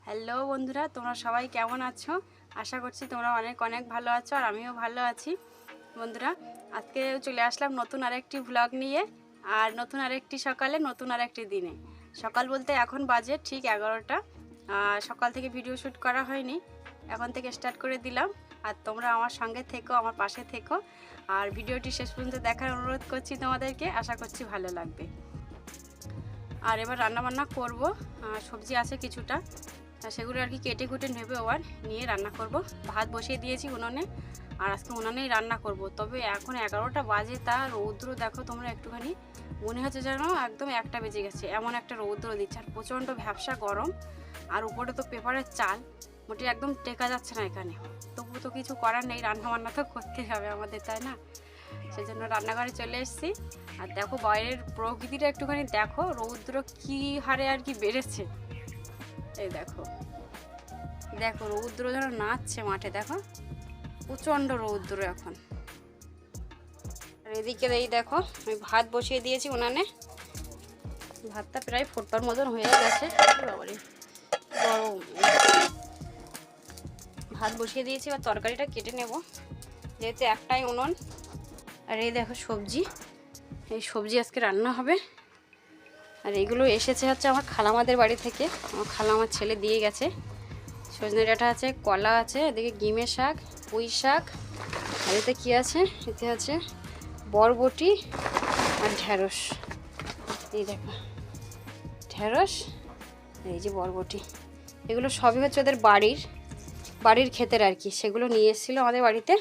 Hello বন্ধুরা, তোমরা সবাই কেমন আছো? আশা করছি তোমরা অনেক অনেক ভালো আছো, আর আমিও ভালো আছি। বন্ধুরা, আজকে চলে আসলাম নতুন আরেকটি ভ্লগ নিয়ে, আর নতুন আরেকটি সকালে, নতুন আরেকটি দিনে। সকাল বলতে এখন বাজে ঠিক 11টা। সকাল থেকে ভিডিও শ্যুট করা হয়নি, এখন থেকে স্টার্ট করে দিলাম। আর তোমরা আমার সঙ্গে থেকো, আমার পাশে থেকো, আর ভিডিওটি শেষ পর্যন্ত দেখার অনুরোধ করছি তোমাদেরকে। আশা করছি ভালো লাগবে। আর এবার রান্নাবান্না করব, সবজি আছে কিছুটা, সেগুলো আর কি কেটে কুটে নেবে আবার নিয়ে রান্না করব। ভাত বসিয়ে দিয়েছি উনুনে, আর আজকে উনুনেই রান্না করব। তবে এখন 11টা বাজে, তা রৌদ্র দেখো তোমরা একটুখানি, মনে হচ্ছে যেন একদম 1টা বেজে গেছে, এমন একটা রৌদ্র দিচ্ছে। আর প্রচণ্ড ভ্যাপসা গরম, আর উপরে তো পেপারের চাল, মোটে একদম টেকা যাচ্ছে না এখানে। তবু তো কিছু করার নেই, রান্নাবান্না তো করতেই হবে আমাদের, তাই না? সেই জন্য রান্নাঘরে চলে এসেছি। আর দেখো বাইরের প্রকৃতিটা একটুখানি দেখো, রৌদ্র কী হারে আর কি বেড়েছে। এই দেখো দেখো রৌদ্র যেন নাচছে মাঠে, দেখো প্রচণ্ড রৌদ্র এখন। আর এদিকে এই দেখো আমি ভাত বসিয়ে দিয়েছি উনানে, ভাতটা প্রায় ফোটবার মতন হয়ে গেছে। বাবারে গরম, ভাত বসিয়ে দিয়েছি, আর তরকারিটা কেটে নেব যেহেতু একটাই উনুন। আর এই দেখো সবজি, এই সবজি আজকে রান্না হবে। আর এইগুলো এসেছে হচ্ছে আমার খালামাদের বাড়ি থেকে, আমার খালা আমার ছেলে দিয়ে গেছে। সজনে ডাঁটা আছে, কলা আছে, এদিকে গিমের শাক, পুঁই শাক, আর এতে কী আছে, এতে আছে বরবটি আর ঢ্যাঁড়স। এই দেখো ঢ্যাঁড়স, এই যে বরবটি, এগুলো সবই হচ্ছে ওদের বাড়ির ক্ষেতের আর কি, সেগুলো নিয়ে এসেছিলো আমাদের বাড়িতে।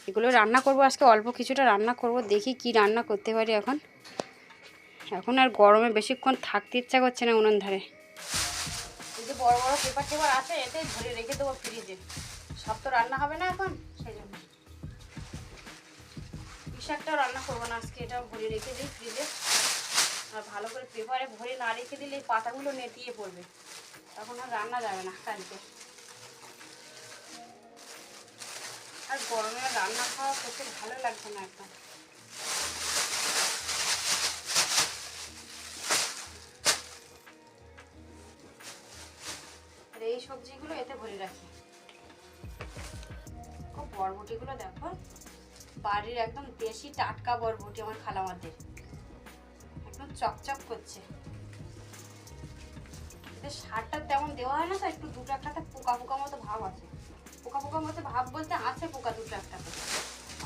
এগুলো রান্না করব আজকে, অল্প কিছুটা রান্না করব, দেখি কি রান্না করতে পারি। এখন আর গরমে বেশিক্ষণ থাকতে ইচ্ছা করছে না উনুন ধারে। এই যে বড় বড় পেপার টেপার আছে, এতে ভরে রেখে দেবো ফ্রিজে, সব তো রান্না হবে না এখন, সেই জন্য শাকটাও রান্না করবো না আজকে, এটাও ভরে রেখে দিই ফ্রিজে। আর ভালো করে পেপারে ভরে না রেখে দিলে এই পাতাগুলো নেতিয়ে পড়বে, তখন আর রান্না যাবে না কালকে। আর গরমে আর রান্না খাওয়া করতে ভালো লাগছে না একদম। আর এই সবজিগুলো এতে ভরে রাখি। বরবটিগুলো দেখো, বাড়ির একদম দেশি টাটকা বরবটি আমার খালামাদের, একদম চকচক করছে। সারটা তেমন দেওয়া হয় না, তো একটু দুটো একটাতে পোকা পোকা মতো ভাব আছে, পোকা পোকা মতো ভাব বলতে আছে পোকা দুটো একটাতে।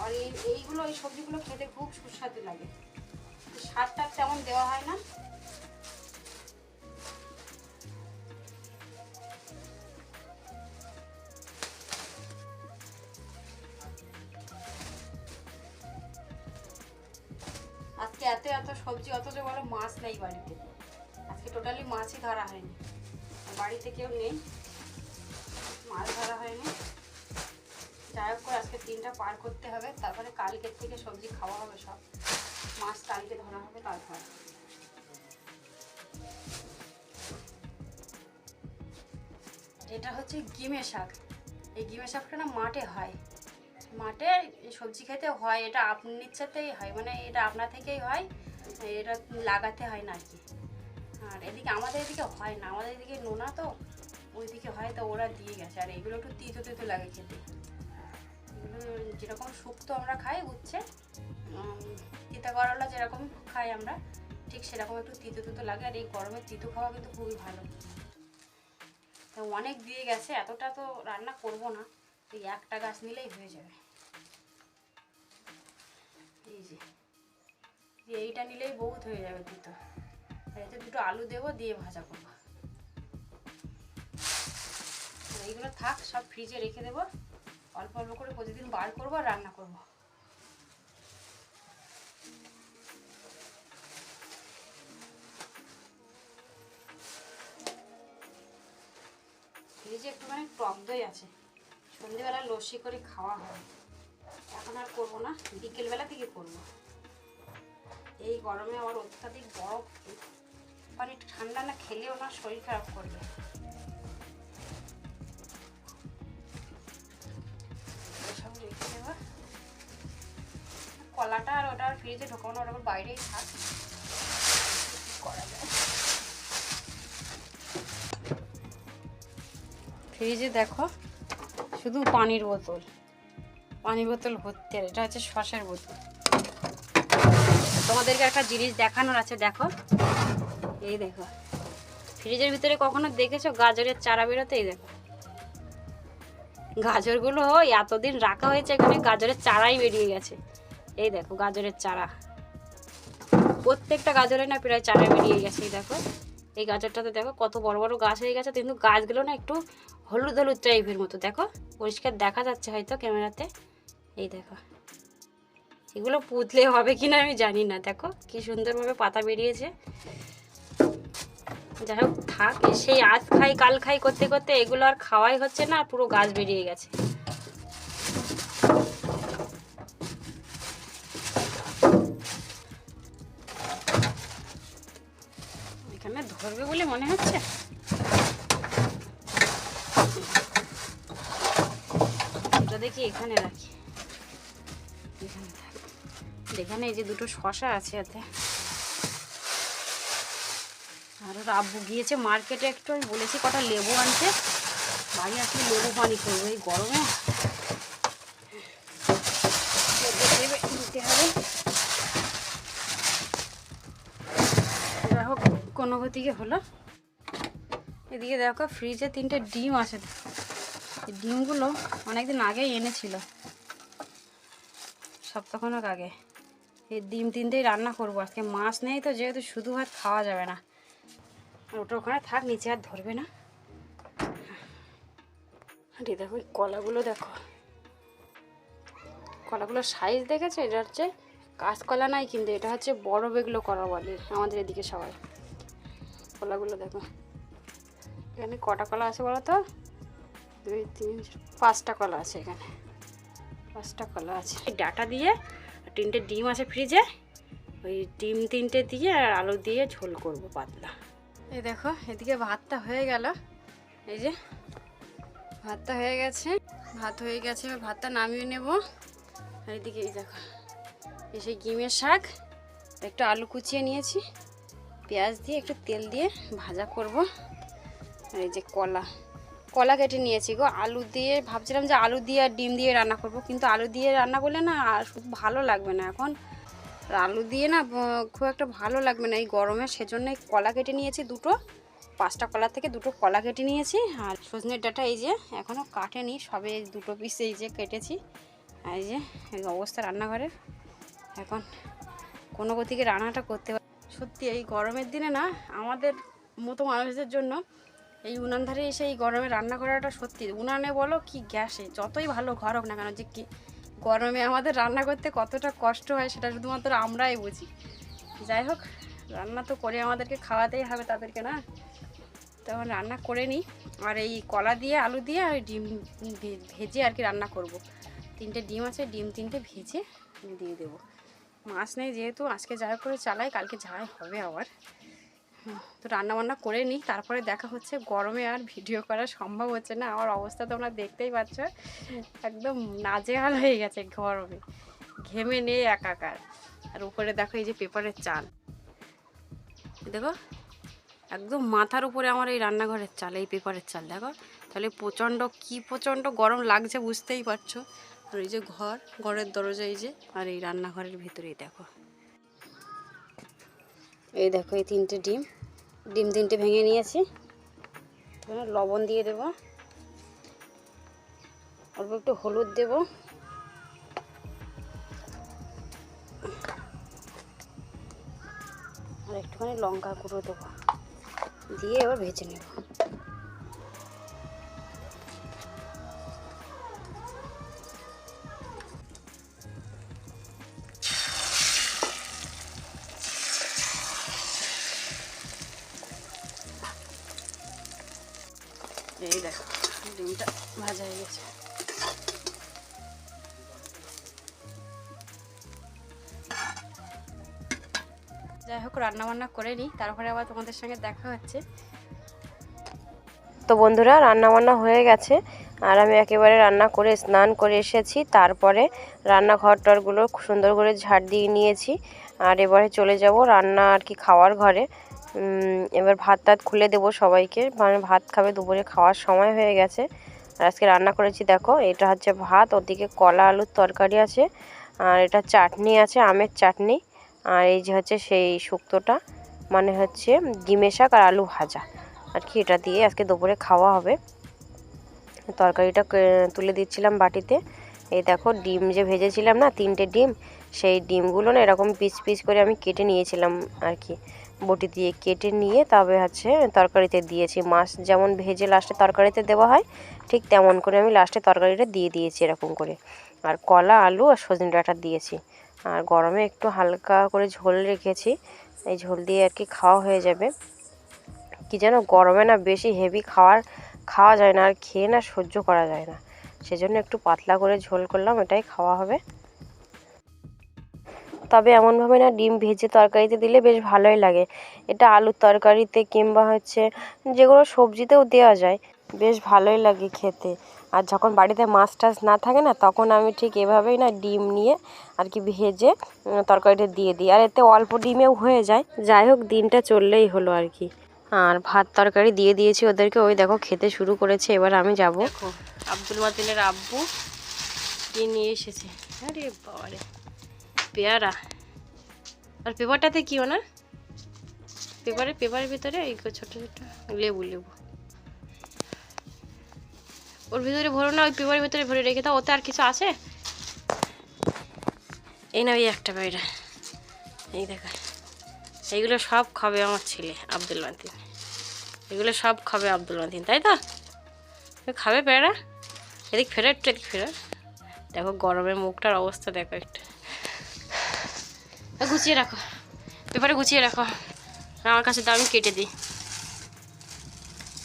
আর এইগুলো এই সবজিগুলো খেতে খুব সুস্বাদু লাগে, সারটা তেমন দেওয়া হয় না। আজকে এত সবজি, অথচ বলো মাছ নেই বাড়িতে। আজকে টোটালি মাছই ধরা হয়নি, বাড়িতে কেউ নেই, মাছ ধরা হয়নি। যাই হোক করে আজকে দিনটা পার করতে হবে, তারপরে কালকের থেকে সবজি খাওয়া হবে সব, মাছ কালকে ধরা হবে। তারপর এটা হচ্ছে গিমের শাক। এই গিমের শাকটা না মাঠে হয়, মাঠে সবজি খেতে হয়, এটা আপনার ইচ্ছাতেই হয়, মানে এটা আপনা থেকেই হয়, এটা লাগাতে হয় না আর কি। আর এদিকে আমাদের এদিকে হয় না, আমাদের এদিকে নোনা তো, ওইদিকে হয়, তো ওরা দিয়ে গেছে। আর এগুলো একটু তিতো তিতো লাগে খেতে, এগুলো যেরকম শুক্তো আমরা খাই, উচ্ছে তিতা করলা যেরকম খাই আমরা, ঠিক সেরকম একটু তিতো তিতো লাগে। আর এই গরমে তিতো খাওয়া কিন্তু খুবই ভালো। তো অনেক দিয়ে গেছে, এতটা তো রান্না করব না, এই একটা গাছ নিলেই হয়ে যাবে। এই যে এইটা নিলেই বহুত হয়ে যাবে তিতো। আর এতে দুটো আলু দেবো, দিয়ে ভাজা করবো। এইগুলো থাক, সব ফ্রিজে রেখে দেবো, অল্প অল্প করে প্রতিদিন বার করবো আর রান্না করবো। ফ্রিজে একটুখানি টক দই আছে, সন্ধ্যেবেলা লস্যি করে খাওয়া হয়, এখন আর করবো না, বিকেলবেলা থেকে করবো। এই গরমে আবার অত্যাধিক বরফ পানি ঠান্ডা না খেলেও না শরীর খারাপ করবে। এসব রেখে দেবো, কলাটা আর ওটা ফ্রিজে ঢোকানো, ওটা বাইরেই থাক, করা যায়। ফ্রিজে দেখো শুধু পানির বোতল ভর্তি, আর এটা হচ্ছে সসের বোতল। তোমাদেরকে একটা জিনিস দেখানোর আছে, দেখো এই দেখো ফ্রিজের ভিতরে কখনো দেখেছো গাজরের চারা বেরোতে? এই দেখো গাজরগুলো এতদিন রাখা হয়েছে, এখানে গাজরের চারাই বেরিয়ে গেছে। এই দেখো গাজরের চারা, প্রত্যেকটা গাজরে না প্রায় চারা বেরিয়ে গেছে। এই দেখো এই গাজরটাতে দেখো কত বড় বড় গাছ হয়ে গেছে, কিন্তু গাছগুলো না একটু হলুদ হলুদ টাইপের মতো, দেখো পরিষ্কার দেখা যাচ্ছে হয়তো ক্যামেরাতে। এই দেখো এগুলো পুঁতলে হবে কিনা আমি জানি না, দেখো কি সুন্দরভাবে পাতা বেরিয়েছে। যাই হোক থাক, সেই আজ খাই কাল খাই করতে করতে এগুলো আর খাওয়াই হচ্ছে না, আর পুরো গাছ বেরিয়ে গেছে। এখানে ধরবে বলে মনে হচ্ছে। এটা দেখি এখানে রাখি, এখানে এই যে দুটো শসা আছে এতে। আর ওর আব্বু গিয়েছে মার্কেটে একটু, আমি বলেছি কটা লেবু আনতে, বাড়ি আসলে লেবু পানি করবো এই গরমে, নিতে হবে। যাই হোক কোনো গতিকে হলো। এদিকে দেখো ফ্রিজে 3টে ডিম আছে, এই ডিমগুলো অনেকদিন আগেই এনেছিল, সপ্তাহখানেক আগে। এই ডিম 3টেই রান্না করবো আজকে, মাছ নেই তো যেহেতু শুধু ভাত খাওয়া যাবে না। আর ওটা ওখানে থাক, নিচে আর ধরবে না। আরে দেখো এই কলাগুলো, দেখো কলাগুলোর সাইজ দেখেছো? এটা হচ্ছে কাঁচকলা নাই, কিন্তু এটা হচ্ছে বড় বেগলো কলা বলে আমাদের এদিকে সবাই। কলাগুলো দেখো, এখানে কটা কলা আছে বলো তো? 2 3 5টা কলা আছে এখানে, 5টা কলা আছে। এই ডাটা দিয়ে 3টে ডিম আছে ফ্রিজে, ওই ডিম 3টে দিয়ে আর আলু দিয়ে ঝোল করব পাতলা। এই দেখো এদিকে ভাতটা হয়ে গেল, এই যে ভাতটা হয়ে গেছে, ভাত হয়ে গেছে, ভাতটা নামিয়ে নেব। আর এদিকে এই দেখো এই সেই ডিমের শাক, একটু আলু কুচিয়ে নিয়েছি, পেঁয়াজ দিয়ে একটু তেল দিয়ে ভাজা করব। আর এই যে কলা কেটে নিয়েছি গো, আলু দিয়ে ভাবছিলাম যে আলু দিয়ে আর ডিম দিয়ে রান্না করব, কিন্তু আলু দিয়ে রান্না করলে না আর শুধু ভালো লাগবে না এখন, আলু দিয়ে না খুব একটা ভালো লাগবে না এই গরমে। সেজন্য কলা কেটে নিয়েছি দুটো, 5টা কলা থেকে 2টো কলা কেটে নিয়েছি। আর সজনের ডাঁটা এই যে এখনও কাটেনি, সবে 2টো পিস এই যে কেটেছি। আর এই যে এই অবস্থা রান্নাঘরের, এখন কোনো গতিকে রান্নাটা করতে পারি। সত্যি এই গরমের দিনে না আমাদের মতো মানুষদের জন্য এই উনান ধারে এসে এই গরমে রান্না করাটা, সত্যি উনানে বলো কি গ্যাসে, যতই ভালো ঘর হোক না কেন, যে কি গরমে আমাদের রান্না করতে কতটা কষ্ট হয় সেটা শুধুমাত্র আমরাই বুঝি। যাই হোক রান্না তো করে আমাদেরকে খাওয়াতেই হবে তাদেরকে, না? তখন রান্না করে নিই। আর এই কলা দিয়ে আলু দিয়ে আর ডিম ভেজে আর কি রান্না করব। 3টে ডিম আছে, ডিম 3টে ভেজে দিয়ে দেবো। মাছ নেই যেহেতু, আজকে যা করে চালাই, কালকে যাই হবে আবার। তো রান্নাবান্না করে নিই, তারপরে দেখা হচ্ছে। গরমে আর ভিডিও করা সম্ভব হচ্ছে না, আমার অবস্থা তোমরা দেখতেই পাচ্ছ, একদম নাজেহাল হয়ে গেছে গরমে, ঘেমে নিয়ে একাকার। আর উপরে দেখো এই যে পেপারের চাল, দেখো একদম মাথার উপরে আমার এই রান্নাঘরের চাল, এই পেপারের চাল দেখো, তাহলে প্রচণ্ড গরম লাগছে বুঝতেই পারছো। আর এই যে ঘরের দরজা এই যে, আর এই রান্নাঘরের ভিতরেই দেখো, এই দেখো এই 3টে ডিম 3টে ভেঙে নিয়েছি। লবণ দিয়ে দেবো, অল্প একটু হলুদ দেব, আর একটুখানি লঙ্কা গুঁড়ো দেবো, দিয়ে এবার ভেজে নেব। এই দেখো ডিমটা ভাজা হয়ে গেছে। যাই হোক রান্নাবান্না করে নিই, তারপরে আবার তোমাদের সঙ্গে দেখা হচ্ছে। তো বন্ধুরা রান্নাবান্না হয়ে গেছে, আর আমি একেবারে রান্না করে স্নান করে এসেছি। তারপরে রান্নাঘরটারগুলো সুন্দর করে ঝাড় দিয়ে নিয়েছি, আর এবারে চলে যাব রান্না আর কি খাওয়ার ঘরে। এবার ভাত টাত খুলে দেবো সবাইকে, মানে ভাত খাবে, দুপুরে খাওয়ার সময় হয়ে গেছে। আর আজকে রান্না করেছি দেখো, এটা হচ্ছে ভাত, ওদিকে কলা আলুর তরকারি আছে, আর এটা চাটনি আছে, আমের চাটনি। আর এই যে হচ্ছে সেই শুক্তোটা, মানে হচ্ছে ডিমের শাক আর আলু ভাজা আর কি, এটা দিয়ে আজকে দুপুরে খাওয়া হবে। তরকারিটা তুলে দিচ্ছিলাম বাটিতে। এই দেখো ডিম যে ভেজেছিলাম না, 3টে ডিম, সেই ডিমগুলো না এরকম পিস পিস করে আমি কেটে নিয়েছিলাম আর কি, বটি দিয়ে কেটে নিয়ে তবে হচ্ছে তরকারিতে দিয়েছি। মাছ যেমন ভেজে লাস্টে তরকারিতে দেওয়া হয়, ঠিক তেমন করে আমি লাস্টে তরকারিটা দিয়ে দিয়েছি এরকম করে। আর কলা আলু আর সজনে ডাঁটা দিয়েছি। আর গরমে একটু হালকা করে ঝোল রেখেছি, এই ঝোল দিয়ে আর কি খাওয়া হয়ে যাবে। কি যেন গরমে না বেশি হেভি খাওয়া যায় না, আর খেয়ে না সহ্য করা যায় না, সেজন্য একটু পাতলা করে ঝোল করলাম, এটাই খাওয়া হবে। তবে এমনভাবে না ডিম ভেজে তরকারিতে দিলে বেশ ভালোই লাগে। এটা আলুর তরকারিতে কিংবা হচ্ছে যে কোনো সবজিতেও দেওয়া যায়, বেশ ভালোই লাগে খেতে। আর যখন বাড়িতে মাছ টাছ না থাকে না, তখন আমি ঠিক এভাবেই না ডিম নিয়ে আর কি ভেজে তরকারিটা দিয়ে দিই, আর এতে অল্প ডিমেও হয়ে যায়। যাই হোক, দিনটা চললেই হলো আর কি। আর ভাত তরকারি দিয়ে দিয়েছি ওদেরকে, ওই দেখো খেতে শুরু করেছে। এবার আমি যাব। দেখো আব্দুল মাতিনের আব্বু কি নিয়ে এসেছে। আরে বাবারে, পেয়ারা। আর পেপারটাতে কি না, পেপারের ভিতরে এই ছোট ছোট লেবু ওর ভিতরে ভরো না, ওই পেপারের ভিতরে ভরে রেখে দাও, ওতে আর কিছু আছে। এই না, ওই একটা পেয়ারা, এই দেখা, এইগুলো সব খাবে আমার ছেলে আব্দুল মাতিন, এগুলো সব খাবে আব্দুল মাতিন, তাই তো? খাবে পেয়ারা। এদিক ফেরো একটু, এদিক ফেরো। দেখো গরমের মুখটার অবস্থা দেখো একটু। গুছিয়ে রাখো, পেপারে গুছিয়ে রাখো, আমার কাছে দাও, আমি কেটে দিই।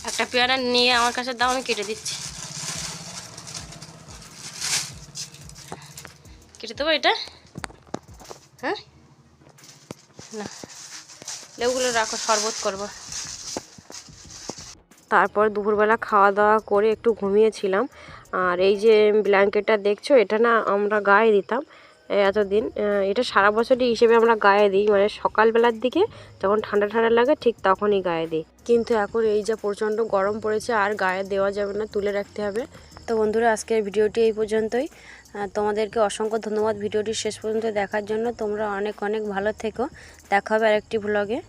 একটা পেয়ারা নিয়ে আমার কাছে দাও, আমি কেটে দিচ্ছি। কেটে দেবো এটা, হ্যাঁ না, লেবুগুলো রাখো, শরবত করবো। তারপর দুপুরবেলা খাওয়া দাওয়া করে একটু ঘুমিয়েছিলাম। আর এই যে ব্ল্যাঙ্কেটটা দেখছো, এটা না আমরা গায়ে দিতাম এতদিন, এটা সারা বছরই হিসেবে আমরা গায়ে দিই, মানে সকালবেলার দিকে যখন ঠান্ডা ঠান্ডা লাগে ঠিক তখনই গায়ে দিই। কিন্তু এখন এই যে প্রচণ্ড গরম পড়েছে, আর গায়ে দেওয়া যাবে না, তুলে রাখতে হবে। তো বন্ধুরা, আজকের ভিডিওটি এই পর্যন্তই। তোমাদেরকে অসংখ্য ধন্যবাদ ভিডিওটি শেষ পর্যন্ত দেখার জন্য। তোমরা অনেক অনেক ভালো থেকো, দেখা হবে আরেকটি ভ্লগে।